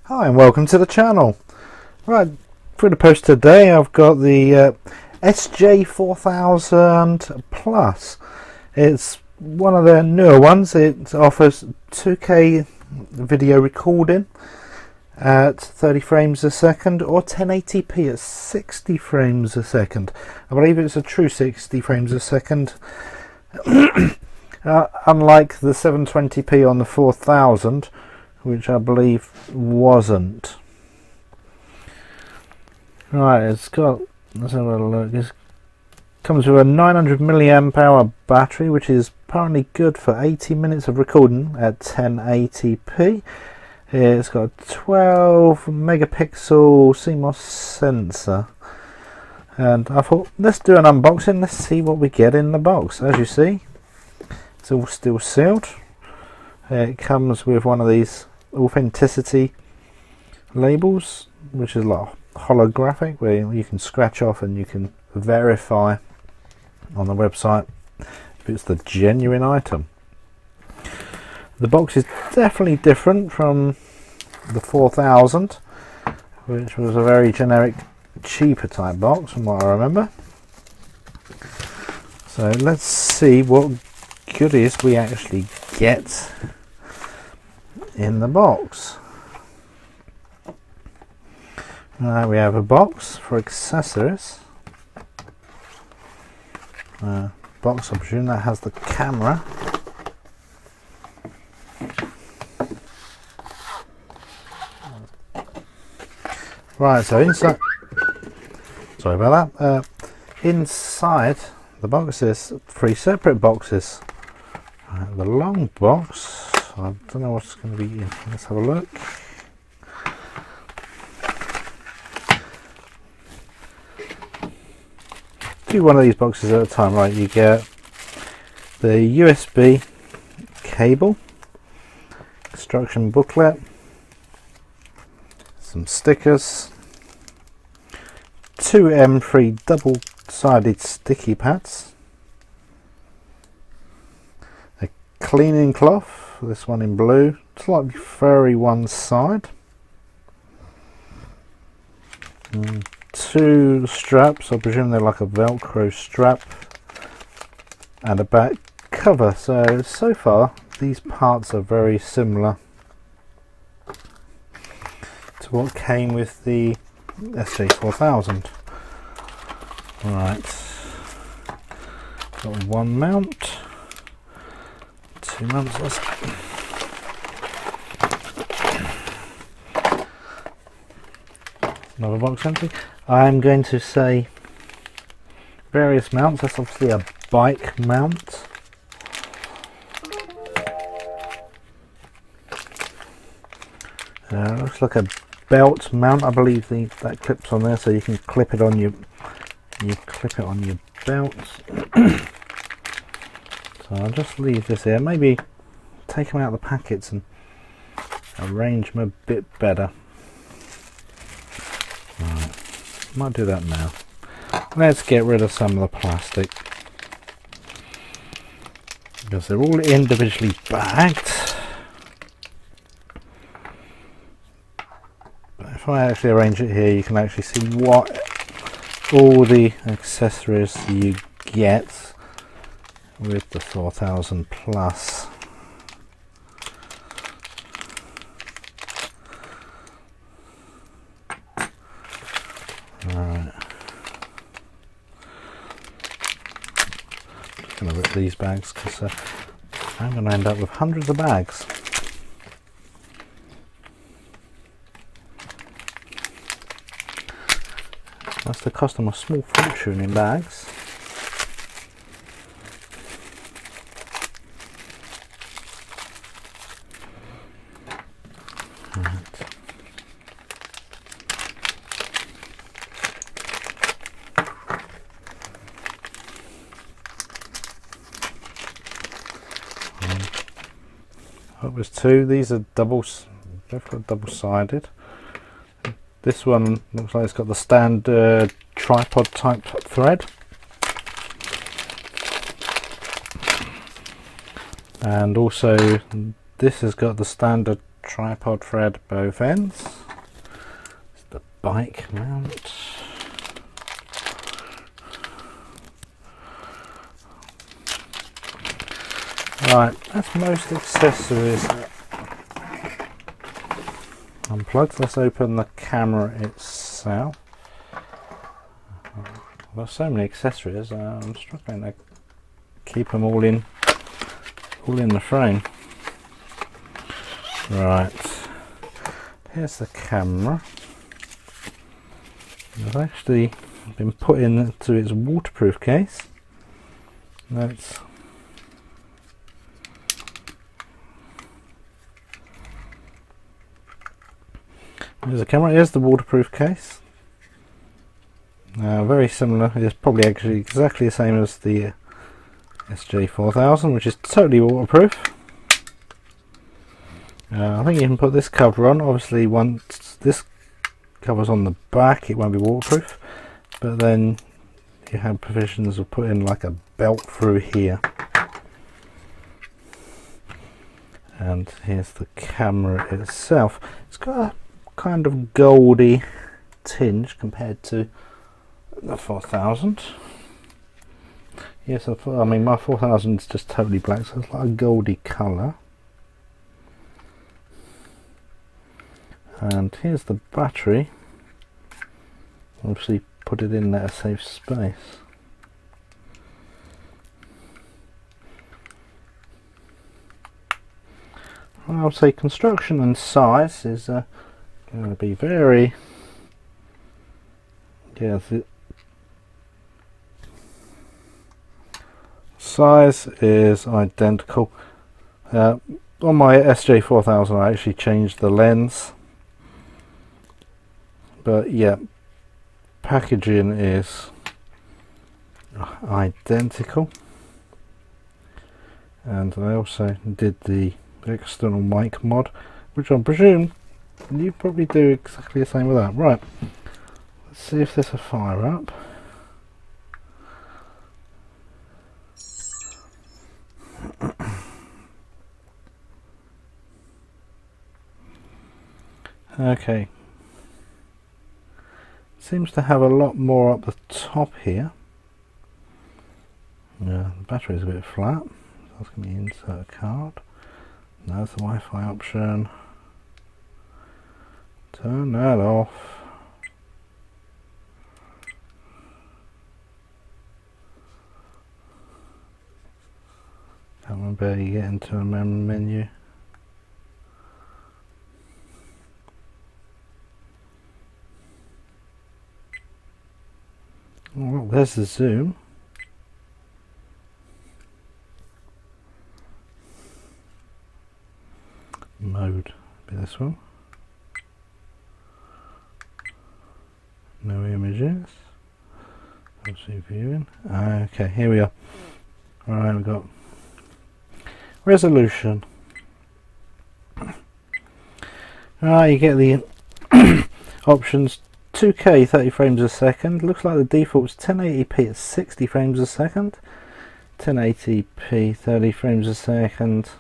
Hi and welcome to the channel. Right, for the post today I've got the SJ4000 Plus. It's one of the newer ones. It offers 2K video recording at 30 frames a second or 1080p at 60 frames a second. I believe it's a true 60 frames a second. Unlike the 720p on the 4000, which I believe wasn't. Right, it's got, let's have a look. It comes with a 900 milliamp hour battery, which is apparently good for 80 minutes of recording at 1080p. It's got a 12 megapixel CMOS sensor. And I thought, let's do an unboxing, let's see what we get in the box. As you see, it's all still sealed. It comes with one of these authenticity labels, which is like holographic, where you can scratch off and you can verify on the website if it's the genuine item. The box is definitely different from the 4000, which was a very generic, cheaper type box from what I remember. So let's see what goodies we actually get in the box. We have a box for accessories. Box, I presume that has the camera. Right, so inside, sorry about that. Inside the box is 3 separate boxes. The long box, I don't know what's going to be in. Let's have a look. Do one of these boxes at a time, right? You get the USB cable, instruction booklet, some stickers, 2 M3 double-sided sticky pads, a cleaning cloth, this one in blue, slightly furry one side, 2 straps, I presume they're like a Velcro strap, and a back cover. So far these parts are very similar to what came with the SJ4000. Right, got 1 mount, 2 mounts. Another box empty. I'm going to say various mounts. That's obviously a bike mount. Looks like a belt mount. I believe that clips on there, so you can clip it on your belt. So I'll just leave this here. Maybe take them out of the packets and arrange them a bit better. Right. Might do that now. Let's get rid of some of the plastic, because they're all individually bagged. If I actually arrange it here, you can actually see what all the accessories you get with the 4000 Plus. Right. Just going to rip these bags, because I'm going to end up with hundreds of bags. That's the cost of a small fortune in bags. Right. Hope there's 2. These are both got double-sided. This one looks like it's got the standard tripod type thread, and also this has got the standard tripod thread both ends. It's the bike mount. Right, that's most accessories unplugged. Let's open the camera itself. There's so many accessories, I'm struggling to keep them all in the frame. Right, here's the camera. It's actually been put into its waterproof case. There's the camera. Here's the waterproof case. Very similar. It's probably actually exactly the same as the SJ4000, which is totally waterproof. I think you can put this cover on. Obviously, once this cover's on the back, it won't be waterproof. But then you have provisions of putting like a belt through here. And here's the camera itself. It's got a kind of goldy tinge compared to the 4000. Yes, I mean my 4000 is just totally black, so it's like a goldy colour. And here's the battery. Obviously put it in there to save space. I would say construction and size is going to be very, yeah, the size is identical. On my SJ4000 I actually changed the lens, but yeah, packaging is identical. And I also did the external mic mod, which I presume you probably do exactly the same with that. Right, let's see if this will fire up. Okay, seems to have a lot more up the top here. Yeah, the battery is a bit flat. That's going to be insert a card. There's the Wi-Fi option. Turn that off. Can't remember how you get into a menu. Oh, well, there's the zoom. Mode, be this one. No images. Obviously viewing. Okay, here we are. Alright, we've got resolution. Alright, you get the options. 2K 30 frames a second. Looks like the default is 1080p at 60 frames a second. 1080p 30 frames a second.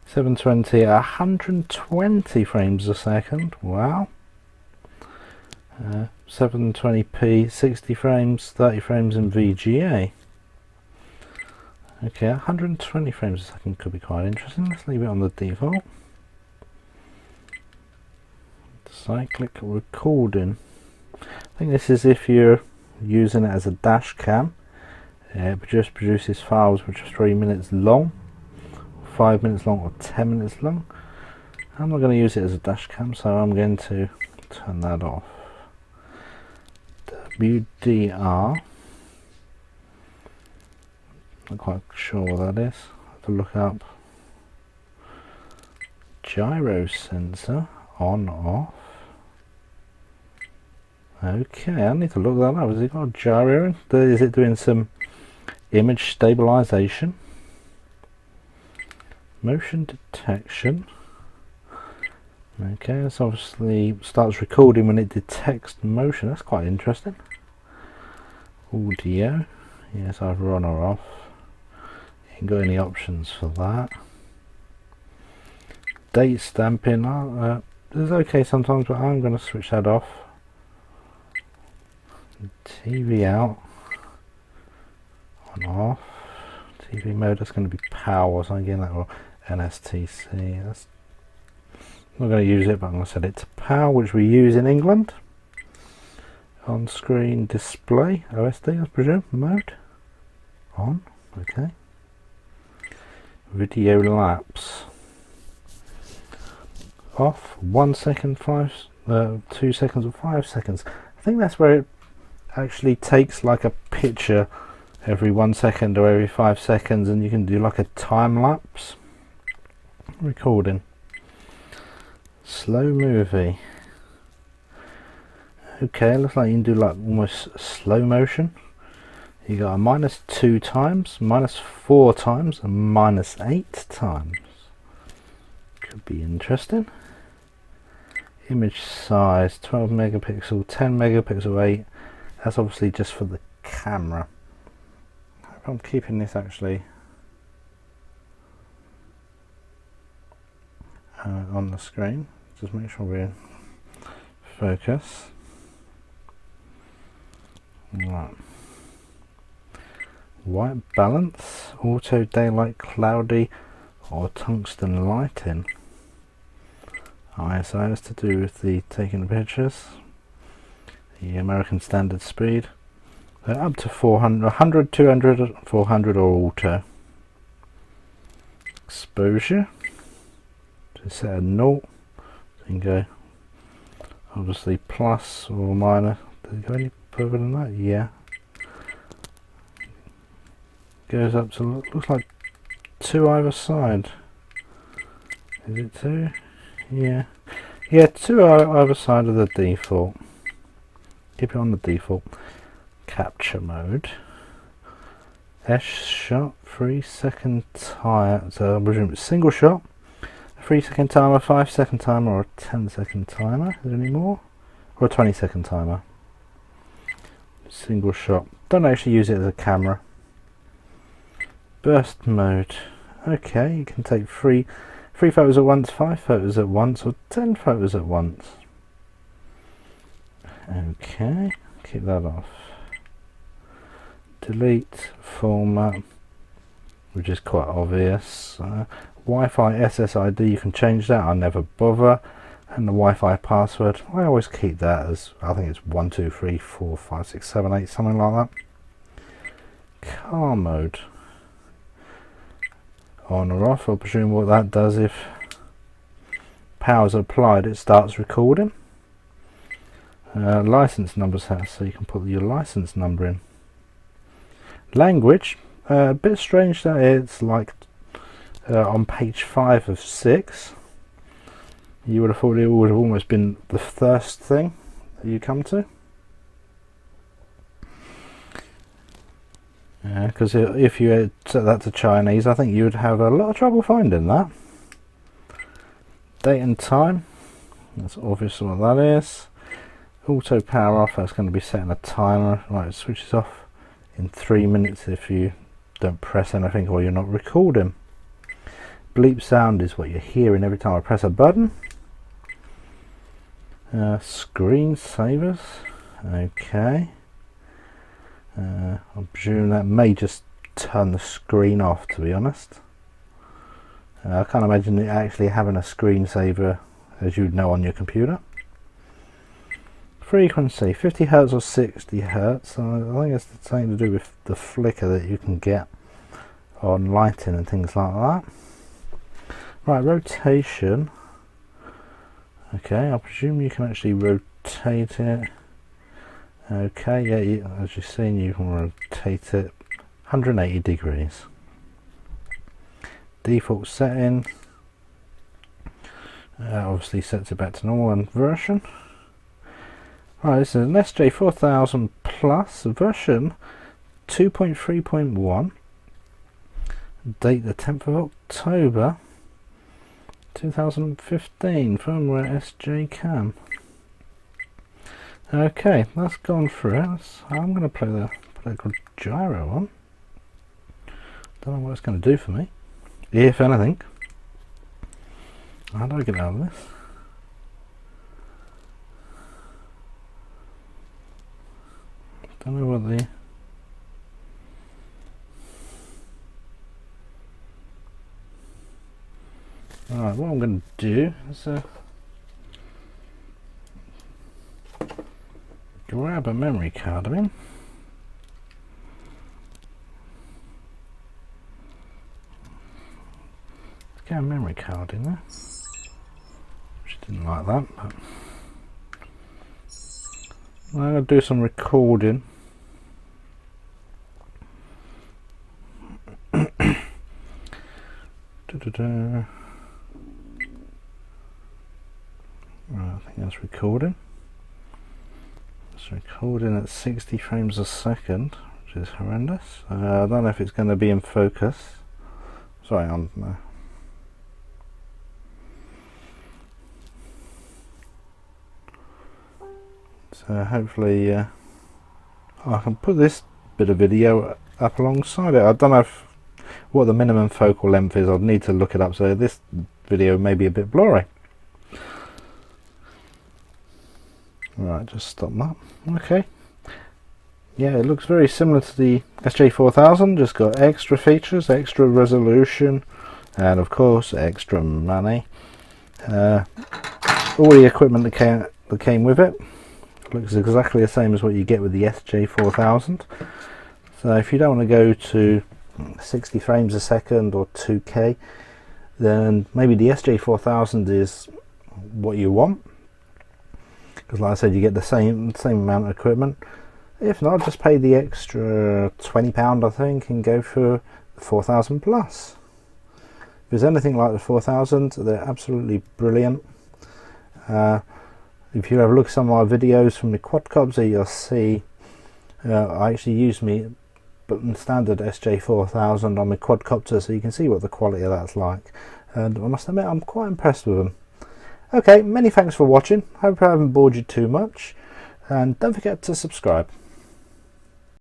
720 at 120 frames a second. Wow. 720p 60 frames, 30 frames in VGA. Okay, 120 frames a second could be quite interesting. Let's leave it on the default. Cyclic recording. I think this is if you're using it as a dash cam. It just produces files which are 3 minutes long, 5 minutes long, or 10 minutes long. I'm not going to use it as a dash cam, so I'm going to turn that off. WDR. Not quite sure what that is. I have to look up. Gyro sensor on off. Okay, I need to look that up. Has it got a gyro? Is it doing some image stabilization? Motion detection. Okay, this obviously starts recording when it detects motion. That's quite interesting. Audio. Yes, either on or off. You ain't got any options for that. date stamping is okay sometimes, but I'm going to switch that off. TV out, on off. TV mode, that's going to be power or something like that, or NSTC. That's I'm not going to use it, but I'm going to set it to power, which we use in England. On screen display, OSD I presume, mode, on, okay. Video lapse, off, 1 second, 2 seconds or 5 seconds. I think that's where it actually takes like a picture every 1 second or every 5 seconds, and you can do like a time lapse recording. Slow movie. Okay, looks like you can do like almost slow motion. You got a -2 times, -4 times, and -8 times. Could be interesting. Image size 12 megapixel, 10 megapixel, 8. That's obviously just for the camera. I hope I'm keeping this actually on the screen. Just make sure we're in focus. Right. White balance, auto daylight, cloudy, or tungsten lighting. ISO is to do with the taking the pictures. The American standard speed. Up to 400, 100, 200, 400 or auto. Exposure. To set a 0. So you can go obviously plus or minus. Does it go any further than that? Yeah. Goes up to, looks like 2 either side. Is it 2? Yeah. Yeah, 2 either side of the default. Keep it on the default. Capture mode. S shot, 3 second timer. So I presume it's single shot. A 3 second timer, 5 second timer, or a 10 second timer. Is there any more? Or a 20 second timer. Single shot. Don't actually use it as a camera. Burst mode. Okay, you can take 3 photos at once, 5 photos at once, or 10 photos at once. Okay, keep that off. Delete format, which is quite obvious. Wi-Fi SSID, you can change that. I never bother. And the Wi-Fi password, I always keep that as, I think it's 1 2 3 4 5 6 7 8, something like that. Car mode. On or off, I presume what that does, if power's applied, it starts recording. License numbers has, so you can put your license number in. Language, a bit strange that it's like on page 5 of 6. You would have thought it would have almost been the first thing that you come to. Because if you had set that to Chinese, I think you would have a lot of trouble finding that. Date and time, that's obvious what that is. Auto power off, that's going to be setting a timer. Right, it switches off in 3 minutes if you don't press anything or you're not recording. Bleep sound is what you're hearing every time I press a button. Screen savers, okay. I presume that may just turn the screen off, to be honest. I can't imagine it actually having a screensaver, as you'd know, on your computer. Frequency, 50 Hz or 60 Hz. I think it's something to do with the flicker that you can get on lighting and things like that. Right, rotation. Okay, I presume you can actually rotate it. Okay, yeah, as you've seen, you can rotate it 180 degrees. Default setting, obviously sets it back to normal and version. Right, this is an SJ4000 Plus version 2.3.1. Date the 10th of October 2015. Firmware SJ Cam. Okay, that's gone through it. I'm going to play the called gyro on. Don't know what it's going to do for me, if anything. How do I get out of this? Don't know what the... Alright, what I'm going to do is grab a memory card, let's get a memory card in there. Which didn't like that, but I'm going to do some recording. Right, I think that's recording. It's recording at 60 frames a second, which is horrendous. I don't know if it's going to be in focus. Sorry, I'm... So hopefully I can put this bit of video up alongside it. I don't know what the minimum focal length is. I'd need to look it up, so this video may be a bit blurry. Right, just stop that. Okay. Yeah, it looks very similar to the SJ4000, just got extra features, extra resolution, and of course extra money. All the equipment that came with it looks exactly the same as what you get with the SJ4000. So if you don't want to go to 60 frames a second or 2K, then maybe the SJ4000 is what you want, because like I said, you get the same amount of equipment. If not, just pay the extra £20 I think and go for the 4000 Plus. If there's anything like the 4000, they're absolutely brilliant. If you have a look at some of my videos from the quadcopter, you'll see I actually use me standard SJ4000 on my quadcopter, so you can see what the quality of that's like, and I must admit I'm quite impressed with them. Okay, many thanks for watching. Hope I haven't bored you too much, and don't forget to subscribe.